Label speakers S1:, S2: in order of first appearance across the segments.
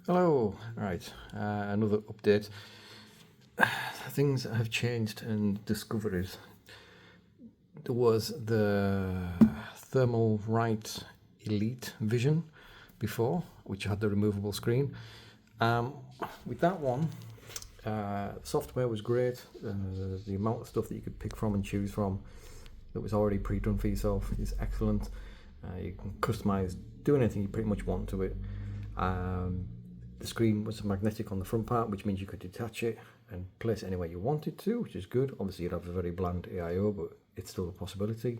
S1: Hello, right, another update. Things have changed and discoveries. There was the Thermal Right Elite Vision before, which had the removable screen. With that one, software was great. The amount of stuff that you could pick from and choose from that was already pre-done for yourself is excellent. You can customize, do anything you pretty much want to it. The screen was magnetic on the front part, which means you could detach it and place it anywhere you wanted to, which is good. Obviously, you'd have a very bland AIO, but it's still a possibility.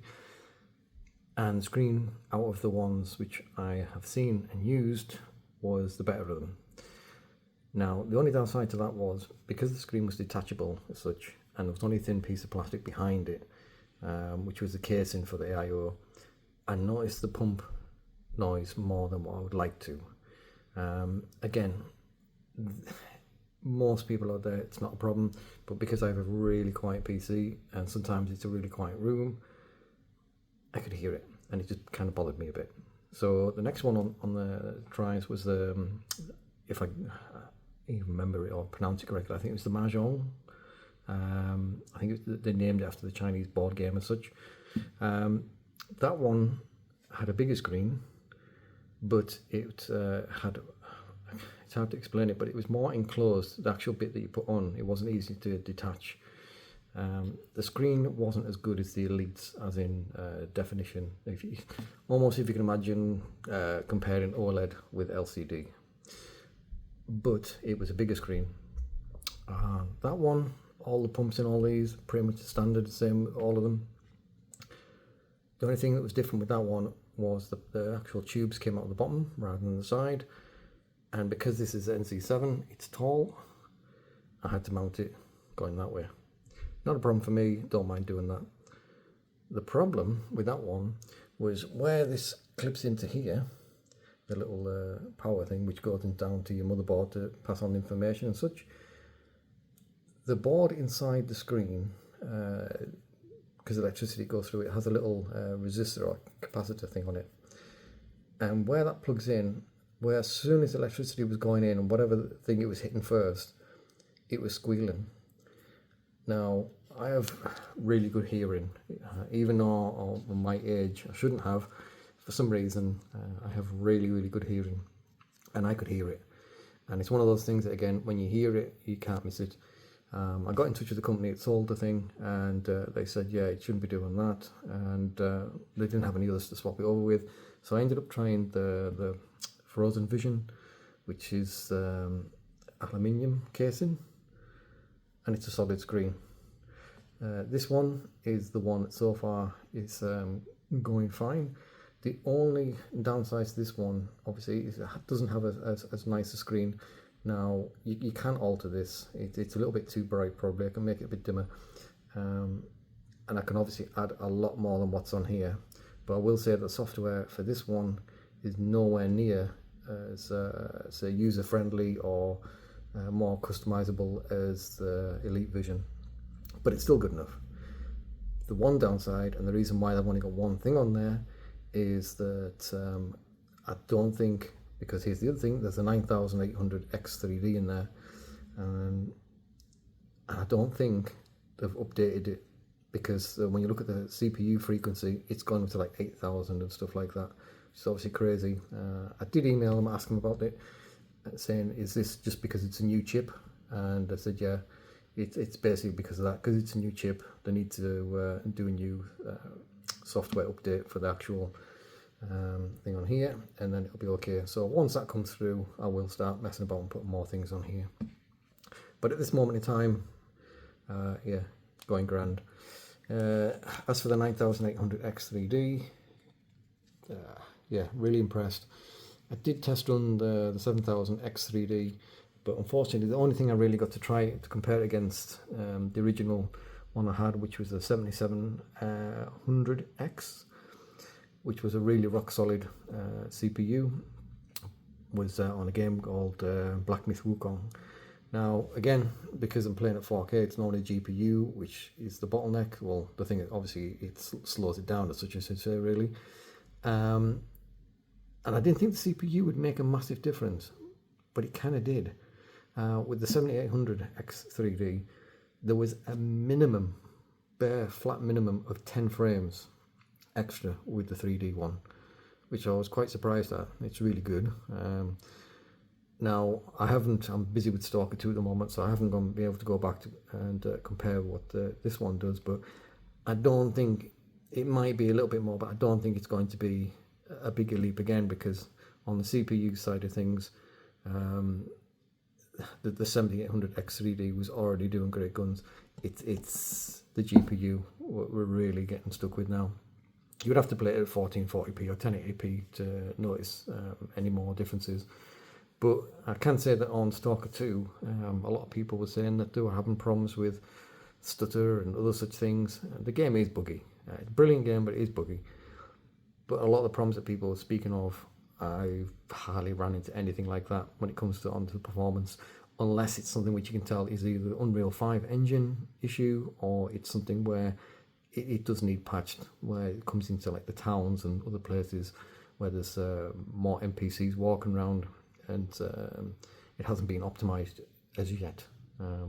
S1: And the screen, out of the ones which I have seen and used, was the better of them. Now, the only downside to that was, because the screen was detachable as such, and there was only a thin piece of plastic behind it, which was the casing for the AIO, I noticed the pump noise more than what I would like to. Again, most people out there, it's not a problem, but because I have a really quiet PC and sometimes it's a really quiet room, I could hear it and it just kind of bothered me a bit. So the next one on the tries was the, if I even remember it or pronounce it correctly, I think it was the Mahjong. I think they named it after the Chinese board game as such. That one had a bigger screen, but it had, it's hard to explain it, but it was more enclosed, the actual bit that you put on, it wasn't easy to detach. The screen wasn't as good as the Elites, as in definition, almost if you can imagine comparing OLED with LCD, but it was a bigger screen. That one, all the pumps in all these, pretty much the standard, same, all of them. The only thing that was different with that one was the actual tubes came out of the bottom rather than the side, and because this is NC7, it's tall, I had to mount it going that way. Not a problem for me, don't mind doing that. The problem with that one was where this clips into here, the little power thing which goes down to your motherboard to pass on information and such. The board inside the screen, because electricity goes through it, has a little resistor or capacitor thing on it, and where that plugs in, where as soon as electricity was going in and whatever thing it was hitting first, it was squealing. Now, I have really good hearing, even though at my age I shouldn't have. For some reason, I have really good hearing, and I could hear it. And it's one of those things that, again, when you hear it, you can't miss it. I got in touch with the company that sold the thing, and they said, yeah, it shouldn't be doing that, and they didn't have any others to swap it over with. So I ended up trying the Frozen Vision, which is aluminium casing, and it's a solid screen. This one is the one that so far is going fine. The only downside to this one, obviously, is it doesn't have as nice a screen. Now, you can alter this. It's a little bit too bright probably. I can make it a bit dimmer. And I can obviously add a lot more than what's on here. But I will say that the software for this one is nowhere near as say user-friendly or more customizable as the Elite Vision. But it's still good enough. The one downside, and the reason why I've only got one thing on there, is that I don't think, because here's the other thing, there's a 9800 X3D in there, and I don't think they've updated it, because when you look at the CPU frequency, it's gone up to like 8000 and stuff like that. It's obviously crazy. I did email them, ask them about it, saying, is this just because it's a new chip? And they said, yeah, it's basically because of that, because it's a new chip, they need to do a new software update for the actual thing on here, and then it'll be okay. So once that comes through, I will start messing about and putting more things on here. But at this moment in time, yeah, going grand. As for the 9800 X3D, yeah, really impressed. I did test run the 7000 X3D, but unfortunately the only thing I really got to try to compare it against the original one I had, which was the 7700X, which was a really rock solid CPU, was on a game called Black Myth Wukong. Now again, because I'm playing at 4K, it's not only GPU which is the bottleneck. Well, the thing, obviously it slows it down as such, as I say, really. And I didn't think the CPU would make a massive difference, but it kind of did. With the 7800X3D, there was a minimum, bare flat minimum of 10 frames extra with the 3D one, which I was quite surprised at. It's really good. Now, I'm busy with Stalker 2 at the moment, so I haven't gone be able to go back and compare what this one does, but I don't think, it might be a little bit more, but I don't think it's going to be a bigger leap again, because on the CPU side of things, the 7800X3D was already doing great guns. It's the GPU we're really getting stuck with now. You would have to play it at 1440p or 1080p to notice any more differences. But I can say that on Stalker 2, a lot of people were saying that they were having problems with stutter and other such things. The game is buggy. It's a brilliant game, but it is buggy. But a lot of the problems that people were speaking of, I've hardly ran into anything like that when it comes to onto the performance, unless it's something which you can tell is either the Unreal 5 engine issue, or it's something where it does need patched, where it comes into like the towns and other places where there's more NPCs walking around, and it hasn't been optimized as yet,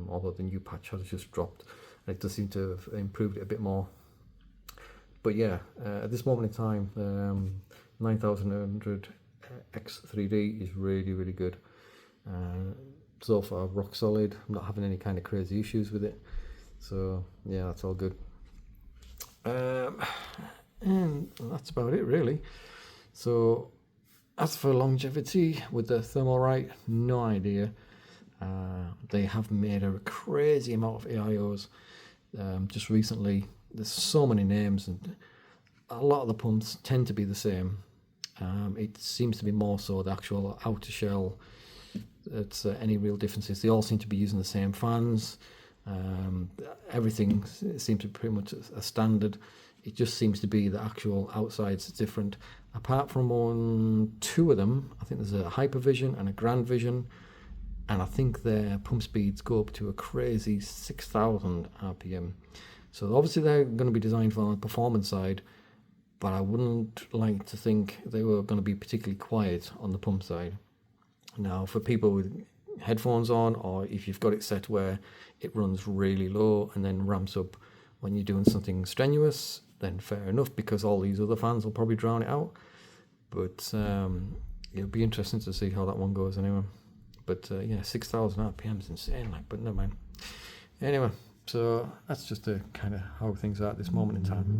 S1: although the new patch has just dropped and it does seem to have improved it a bit more. But yeah, at this moment in time, 9800X3D is really, really good. So far, rock solid. I'm not having any kind of crazy issues with it. So yeah, that's all good. And that's about it, really. So as for longevity with the Thermalright, no idea. They have made a crazy amount of AIOs just recently. There's so many names, and a lot of the pumps tend to be the same. It seems to be more so the actual outer shell. It's any real differences. They all seem to be using the same fans. Everything seems to be pretty much a standard. It just seems to be the actual outsides different. Apart from two of them, I think there's a Hypervision and a Grand Vision, and I think their pump speeds go up to a crazy 6,000 RPM. So obviously they're going to be designed for the performance side, but I wouldn't like to think they were going to be particularly quiet on the pump side. Now, for people with headphones on, or if you've got it set where it runs really low and then ramps up when you're doing something strenuous, then fair enough, because all these other fans will probably drown it out. But it'll be interesting to see how that one goes anyway. But yeah, 6,000 RPM is insane, like, but no mind. Anyway, so that's just kind of how things are at this moment in time.